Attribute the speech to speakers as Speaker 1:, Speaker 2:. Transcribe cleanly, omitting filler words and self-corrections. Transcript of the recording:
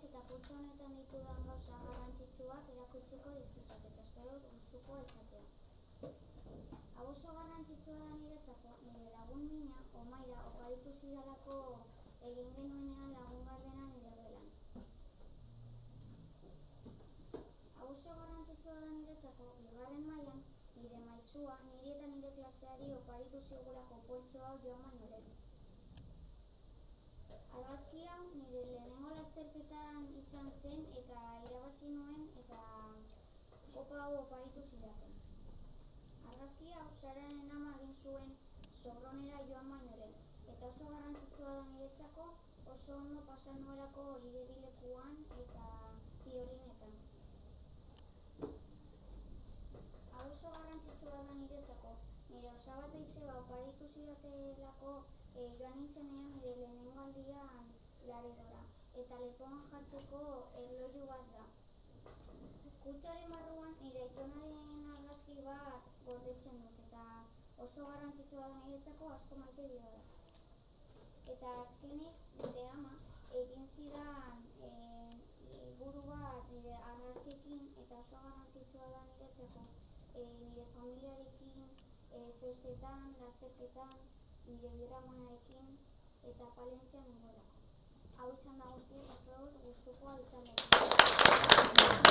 Speaker 1: eta kurtso honetan ditudan gauza garrantzitsuak erakutsiko dizkizut eta espero gustukoa izatea. Hau oso garrantzitsua da niretzako, nire lagun mina, Omaira, oparitu zidalako egin genuenean lagun gardena nire gelan. Hau oso garrantzitsua da niretzako, bigarren mailan, nire maisua, niri eta nire klaseari oparitu zigulako poltso hau joan baino lehen. Argazki hau nire lehenengo lasterketan izan zen eta irabazi nuen eta kopa hau oparitu zidaten. Argazki hau Sararen ama egin zuen Sobronera joan baino lehen eta oso garrantzitsua da niretzako, oso ondo pasa nuelako igerilekuan eta tirolinetan. Hau oso garrantzitsua da niretzako, nire osabate izeba oparitu zidatelako joan nintzenean nire lehenengo aldian Laredora, eta lepoan jartzeko erloju bat da. Kutxaren barruan nire aitonaren argazki bat gordetzen dut, eta oso garrantzitsua da niretzako, asko maite dioda. Eta azkenik nire ama egin zidan liburu bat nire argazkiekin, eta oso garrantzitsua da niretzako, nire familiarekin, festetan, lasterketan, nire birragunarekin eta Palentzian nengoelako. Hau izan da guztiak, espero gustukoa izan dut.